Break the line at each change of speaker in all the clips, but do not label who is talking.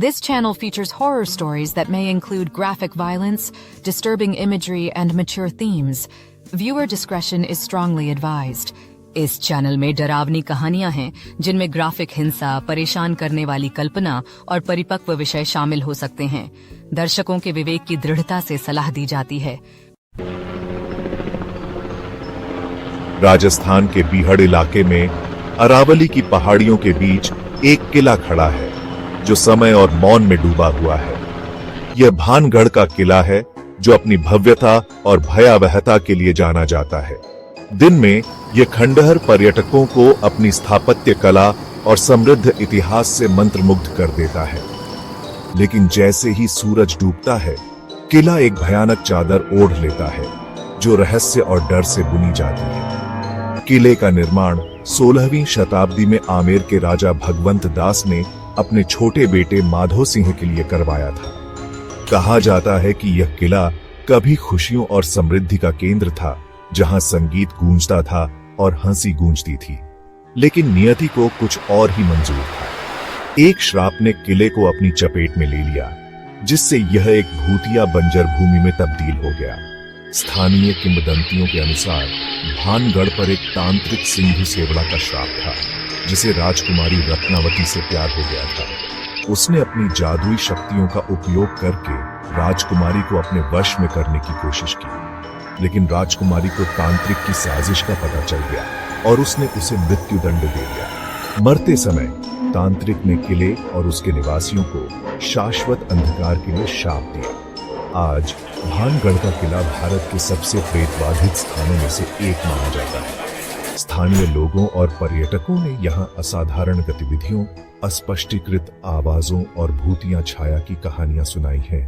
This channel features horror stories that may include graphic violence, disturbing imagery, and mature themes. Viewer discretion is strongly advised. इस channel में डरावनी कहानियां हैं जिनमें graphic हिंसा, परेशान करने वाली कल्पना और परिपक्व विषय शामिल हो सकते हैं। दर्शकों के विवेक की दृढ़ता से सलाह दी जाती है।
राजस्थान के बीहड़ इलाके में अरावली की पहाड़ियों के बीच एक किला खड़ा है जो समय और मौन में डूबा हुआ है। यह भानगढ़ का किला है जो अपनी भव्यता और भयावहता के लिए जाना जाता है। दिन में यह खंडहर पर्यटकों को अपनी स्थापत्य कला और समृद्ध इतिहास से मंत्रमुग्ध कर देता है, लेकिन जैसे ही सूरज डूबता है, किला एक भयानक चादर ओढ़ लेता है जो रहस्य और डर से बुनी जाती है। किले का निर्माण 16वीं शताब्दी में आमेर के राजा भगवंत दास ने अपने छोटे बेटे माधो सिंह के लिए करवाया था। कहा जाता है कि यह किला कभी खुशियों और समृद्धि का केंद्र था, जहां संगीत गूंजता था और हंसी गूंजती थी। लेकिन नियति को कुछ और ही मंजूर था। एक श्राप ने किले को अपनी चपेट में ले लिया, जिससे यह एक भूतिया बंजर भूमि में तब्दील हो गया। स्थानीय किंवदंतियों के अनुसार भानगढ़ पर एक तांत्रिक सिंधु सेवड़ा का श्राप था, जिसे राजकुमारी रत्नावती से प्यार हो गया था। उसने अपनी जादुई शक्तियों का उपयोग करके राजकुमारी को अपने वश में करने की कोशिश की, लेकिन राजकुमारी को तांत्रिक की साजिश का पता चल गया और उसने उसे मृत्युदंड दे दिया। मरते समय तांत्रिक ने किले और उसके निवासियों को शाश्वत अंधकार के लिए शाप दिया। आज भानगढ़ का किला भारत के सबसे प्रेतबाधित स्थानों में से एक माना जाता है। स्थानीय लोगों और पर्यटकों ने यहाँ असाधारण गतिविधियों, अस्पष्टीकृत आवाजों और भूतिया छाया की कहानियां सुनाई हैं।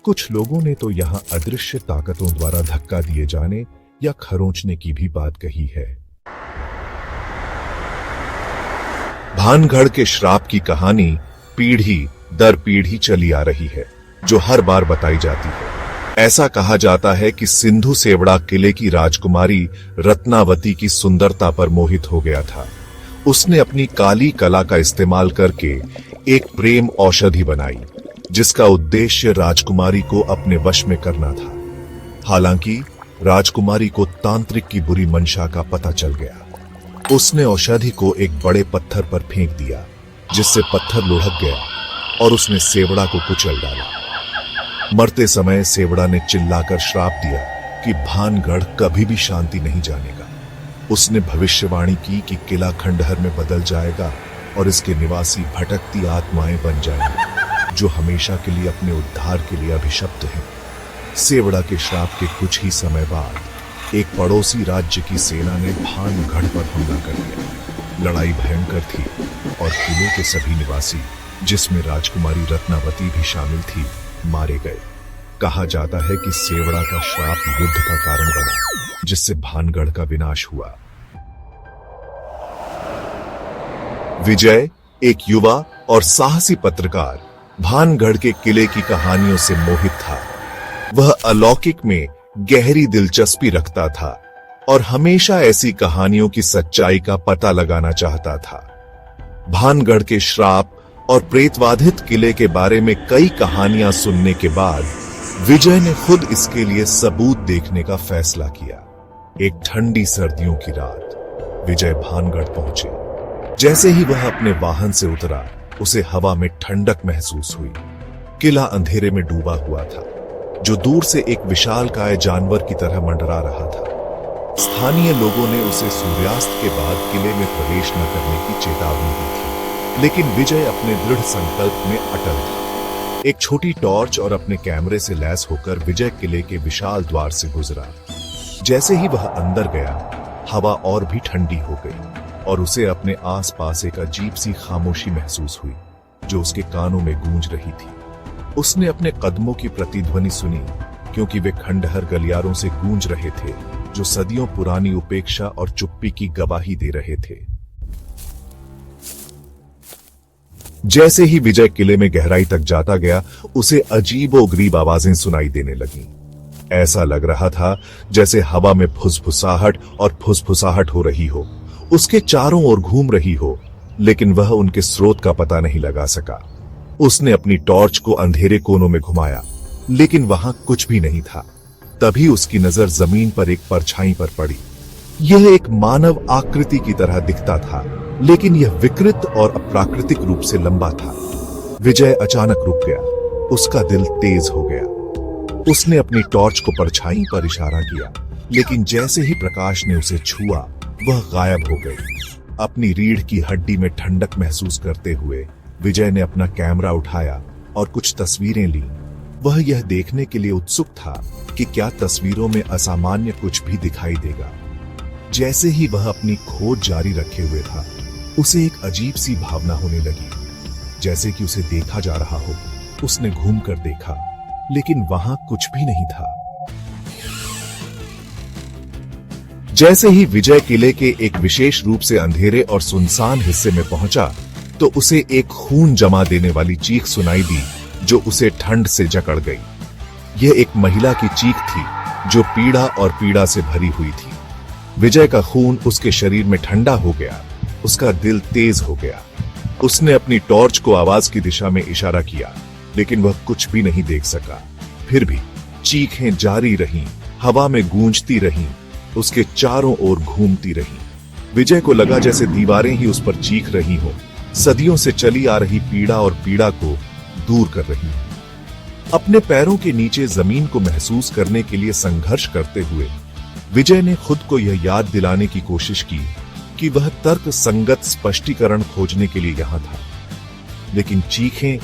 कुछ लोगों ने तो यहाँ अदृश्य ताकतों द्वारा धक्का दिए जाने या खरोंचने की भी बात कही है। भानगढ़ के श्राप की कहानी पीढ़ी दर पीढ़ी चली आ रही है, जो हर बार बताई जाती है। ऐसा कहा जाता है कि सिंधु सेवड़ा किले की राजकुमारी रत्नावती की सुंदरता पर मोहित हो गया था। उसने अपनी काली कला का इस्तेमाल करके एक प्रेम औषधि बनाई, जिसका उद्देश्य राजकुमारी को अपने वश में करना था। हालांकि राजकुमारी को तांत्रिक की बुरी मंशा का पता चल गया। उसने औषधि को एक बड़े पत्थर पर फेंक दिया, जिससे पत्थर लुढ़क गया और उसने सेवड़ा को कुचल डाला। मरते समय सेवड़ा ने चिल्लाकर श्राप दिया कि भानगढ़ कभी भी शांति नहीं जानेगा। उसने भविष्यवाणी की कि किला खंडहर में बदल जाएगा और इसके निवासी भटकती आत्माएं बन जाएंगे, जो हमेशा के लिए अपने उद्धार के लिए अभिशप्त हैं। सेवड़ा के श्राप के कुछ ही समय बाद एक पड़ोसी राज्य की सेना ने भानगढ़ पर हमला कर दिया। लड़ाई भयंकर थी और किले के सभी निवासी, जिसमें राजकुमारी रत्नावती भी शामिल थी, मारे गए। कहा जाता है कि सेवड़ा का श्राप युद्ध का कारण बना, जिससे भानगढ़ का विनाश हुआ। विजय एक युवा और साहसी पत्रकार भानगढ़ के किले की कहानियों से मोहित था। वह अलौकिक में गहरी दिलचस्पी रखता था और हमेशा ऐसी कहानियों की सच्चाई का पता लगाना चाहता था। भानगढ़ के श्राप और प्रेतबाधित किले के बारे में कई कहानियां सुनने के बाद विजय ने खुद इसके लिए सबूत देखने का फैसला किया। एक ठंडी सर्दियों की रात विजय भानगढ़ पहुंचे। जैसे ही वह अपने वाहन से उतरा, उसे हवा में ठंडक महसूस हुई। किला अंधेरे में डूबा हुआ था, जो दूर से एक विशालकाय जानवर की तरह मंडरा रहा था। स्थानीय लोगों ने उसे सूर्यास्त के बाद किले में प्रवेश न करने की चेतावनी दी थी, लेकिन विजय अपने दृढ़ संकल्प में अटल था। एक छोटी टॉर्च और अपने कैमरे से लैस होकर विजय किले के विशाल द्वार से गुजरा। जैसे ही वह अंदर गया, हवा और भी ठंडी हो गई और उसे अपने आसपास एक अजीब सी खामोशी महसूस हुई, जो उसके कानों में गूंज रही थी। उसने अपने कदमों की प्रतिध्वनि सुनी, क्योंकि वे खंडहर गलियारों से गूंज रहे थे, जो सदियों पुरानी उपेक्षा और चुप्पी की गवाही दे रहे थे। जैसे ही विजय किले में गहराई तक जाता गया, उसे अजीबोगरीब आवाजें सुनाई देने लगीं। ऐसा लग रहा था जैसे हवा में फुसफुसाहट और फुसफुसाहट हो रही हो, उसके चारों ओर घूम रही हो, लेकिन वह उनके स्रोत का पता नहीं लगा सका। उसने अपनी टॉर्च को अंधेरे कोनों में घुमाया, लेकिन वहां कुछ भी नहीं था। तभी उसकी नजर जमीन पर एक परछाई पर पड़ी। यह एक मानव आकृति की तरह दिखता था, लेकिन यह विकृत और अप्राकृतिक रूप से लंबा था। विजय अचानक रुक गया, उसका दिल तेज हो गया। उसने अपनी टॉर्च को परछाई पर इशारा किया, लेकिन जैसे ही प्रकाश ने उसे छुआ, वह गायब हो गई। अपनी रीढ़ की हड्डी में ठंडक महसूस करते हुए विजय ने अपना कैमरा उठाया और कुछ तस्वीरें ली। वह यह देखने के लिए उत्सुक था कि क्या तस्वीरों में असामान्य कुछ भी दिखाई देगा। जैसे ही वह अपनी खोज जारी रखे हुए था, उसे एक अजीब सी भावना होने लगी, जैसे कि उसे देखा जा रहा हो। उसने घूमकर देखा, लेकिन वहां कुछ भी नहीं था। जैसे ही विजय किले के एक विशेष रूप से अंधेरे और सुनसान हिस्से में पहुंचा, तो उसे एक खून जमा देने वाली चीख सुनाई दी, जो उसे ठंड से जकड़ गई। यह एक महिला की चीख थी, जो पीड़ा और पीड़ा से भरी हुई थी। विजय का खून उसके शरीर में ठंडा हो गया, उसका दिल तेज हो गया। उसने अपनी टॉर्च को आवाज की दिशा में इशारा किया, लेकिन वह कुछ भी नहीं देख सका। फिर भी चीखें जारी रहीं, हवा में गूंजती रहीं, उसके चारों ओर घूमती रहीं। विजय को लगा जैसे दीवारें ही उस पर चीख रही हो, सदियों से चली आ रही पीड़ा और पीड़ा को दूर कर रही। अपने पैरों के नीचे जमीन को महसूस करने के लिए संघर्ष करते हुए विजय ने खुद को यह याद दिलाने की कोशिश की कि वह तर्क संगत स्पष्टीकरण खोजने के लिए यहां था। लेकिन चीखें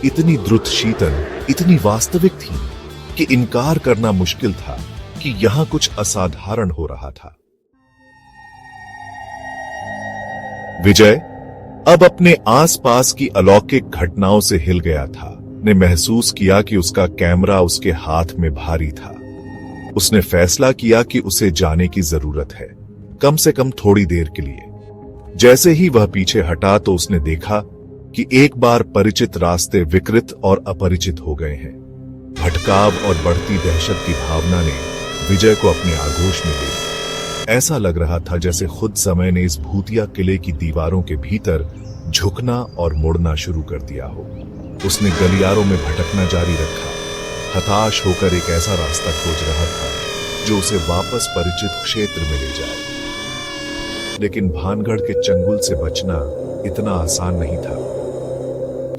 इतनी द्रुत शीतल, इतनी वास्तविक थीं कि इनकार करना मुश्किल था कि यहां कुछ असाधारण हो रहा था। विजय अब अपने आसपास की अलौकिक घटनाओं से हिल गया था। ने महसूस किया कि उसका कैमरा उसके हाथ में भारी था। उसने फैसला किया कि उसे जाने की जरूरत है, कम से कम थोड़ी देर के लिए। जैसे ही वह पीछे हटा, तो उसने देखा कि एक बार परिचित रास्ते विकृत और अपरिचित हो गए हैं। भटकाव और बढ़ती दहशत की भावना ने विजय को अपने आगोश में ले लिया। ऐसा लग रहा था जैसे खुद समय ने इस भूतिया किले की दीवारों के भीतर झुकना और मुड़ना शुरू कर दिया हो। उसने गलियारों में भटकना जारी रखा, हताश होकर एक ऐसा रास्ता खोज रहा था जो उसे वापस परिचित क्षेत्र में ले जाए। लेकिन भानगढ़ के चंगुल से बचना इतना आसान नहीं था।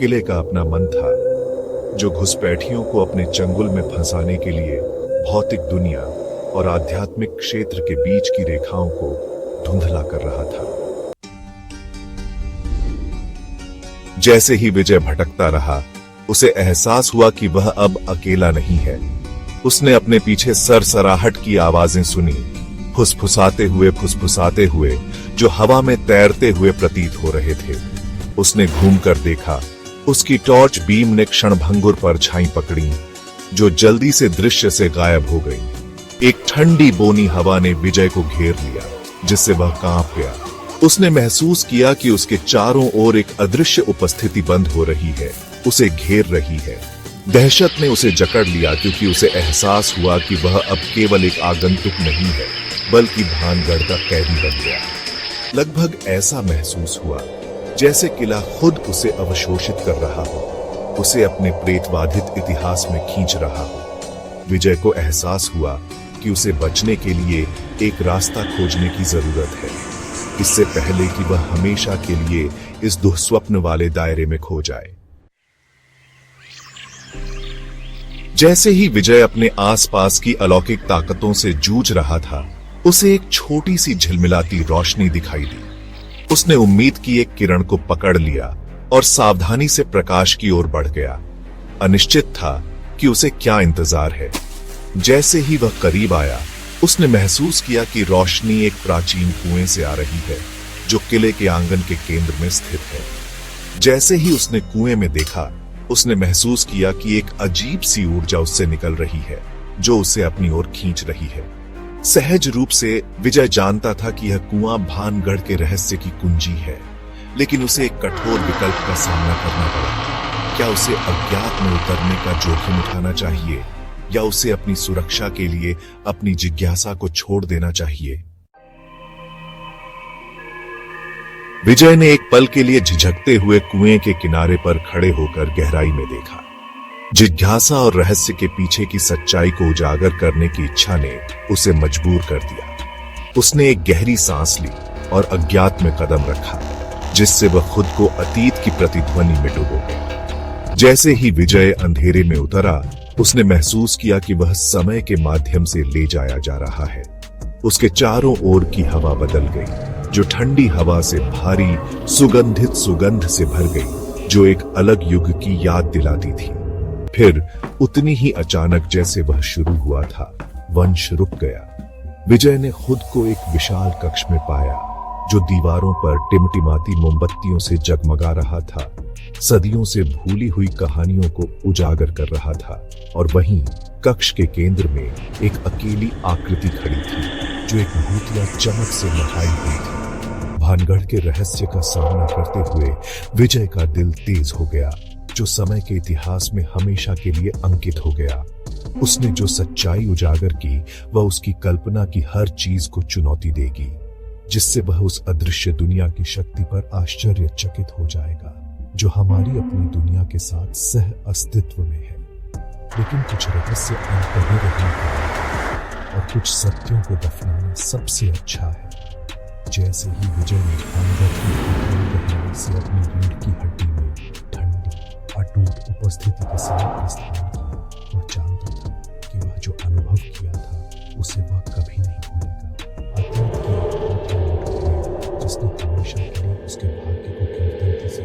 किले का अपना मन था, जो घुसपैठियों को अपने चंगुल में फंसाने के लिए भौतिक दुनिया और आध्यात्मिक क्षेत्र के बीच की रेखाओं को धुंधला कर रहा था। जैसे ही विजय भटकता रहा, उसे एहसास हुआ कि वह अब अकेला नहीं है। उसने अपने पीछे सरसराहट की आवाजें सुनी, फुसफुसाते हुए जो हवा में तैरते हुए प्रतीत हो रहे थे। उसने घूमकर देखा, उसकी टॉर्च बीम ने क्षणभंगुर परछाई पकड़ी, जो जल्दी से दृश्य से गायब हो गई। एक ठंडी बोनी हवा ने विजय को घेर लिया, जिससे वह कांप गया। उसने महसूस किया कि उसके चारों ओर एक अदृश्य उपस्थिति बंद हो रही है, उसे घेर रही है। दहशत ने उसे जकड़ लिया, क्योंकि उसे एहसास हुआ कि वह अब केवल एक आगंतुक नहीं है, बल्कि भानगढ़ का कैदी बन गया। लगभग ऐसा महसूस हुआ जैसे किला खुद उसे अवशोषित कर रहा हो, उसे अपने प्रेतबाधित इतिहास में खींच रहा हो। विजय को एहसास हुआ कि उसे बचने के लिए एक रास्ता खोजने की जरूरत है, इससे पहले कि वह हमेशा के लिए इस दुःस्वप्न वाले दायरे में खो जाए। जैसे ही विजय अपने आसपास की अलौकिक ताकतों से जूझ रहा था, उसे एक छोटी सी झिलमिलाती रोशनी दिखाई दी। उसने उम्मीद की एक किरण को पकड़ लिया और सावधानी से प्रकाश की ओर बढ़ गया। अनिश्चित था कि उसे क्या इंतजार है। जैसे ही वह करीब आया, उसने महसूस किया कि रोशनी एक प्राचीन कुएं से आ रही है, जो किले के आंगन के केंद्र में स्थित है। जैसे ही उसने कुएं में देखा, उसने महसूस किया कि एक अजीब सी ऊर्जा उससे निकल रही है, जो उसे अपनी ओर खींच रही है। सहज रूप से विजय जानता था कि यह कुआं भानगढ़ के रहस्य की कुंजी है, लेकिन उसे एक कठोर विकल्प का सामना करना पड़ा। क्या उसे अज्ञात में उतरने का जोखिम उठाना चाहिए, या उसे अपनी सुरक्षा के लिए अपनी जिज्ञासा को छोड़ देना चाहिए? विजय ने एक पल के लिए झिझकते हुए कुएं के किनारे पर खड़े होकर गहराई में देखा। जिज्ञासा और रहस्य के पीछे की सच्चाई को उजागर करने की इच्छा ने उसे मजबूर कर दिया। उसने एक गहरी सांस ली और अज्ञात में कदम रखा, जिससे वह खुद को अतीत की प्रतिध्वनि में डुबो गया। जैसे ही विजय अंधेरे में उतरा, उसने महसूस किया कि वह समय के माध्यम से ले जाया जा रहा है। उसके चारों ओर की हवा बदल गई, जो ठंडी हवा से भारी सुगंधित सुगंध से भर गई, जो एक अलग युग की याद दिलाती थी। फिर उतनी ही अचानक जैसे वह शुरू हुआ था, वंश रुक गया। विजय ने खुद को एक विशाल कक्ष में पाया, जो दीवारों पर टिमटिमाती मोमबत्तियों से जगमगा रहा था, सदियों से भूली हुई कहानियों को उजागर कर रहा था। और वहीं कक्ष के केंद्र में एक अकेली आकृति खड़ी थी, जो एक भूतिया चमक से लहाई हुई थी। भानगढ़ के रहस्य का सामना करते हुए विजय का दिल तेज हो गया, जो समय के इतिहास में हमेशा के लिए अंकित हो गया। उसने जो सच्चाई उजागर की, वह उसकी कल्पना की हर चीज को चुनौती देगी, जिससे वह उस अदृश्य दुनिया की शक्ति पर आश्चर्यचकित हो जाएगा, जो हमारी अपनी दुनिया के साथ सह अस्तित्व में है। लेकिन कुछ रहस्य अनकहे रहने का और कुछ सत्यों को दफनाना सबसे अच्छा है। जैसे ही विजय ने भानगढ़ की से अपनी रीढ़ की हड्डी में ठंडी अटूट उपस्थिति के साथ प्रस्थान किया, वह जानता था कि वह जो अनुभव किया था, उसे वह कभी नहीं भूलेगा। अतीत की एक जिसने हमेशा के लिए उसके भाग्य को गिरते से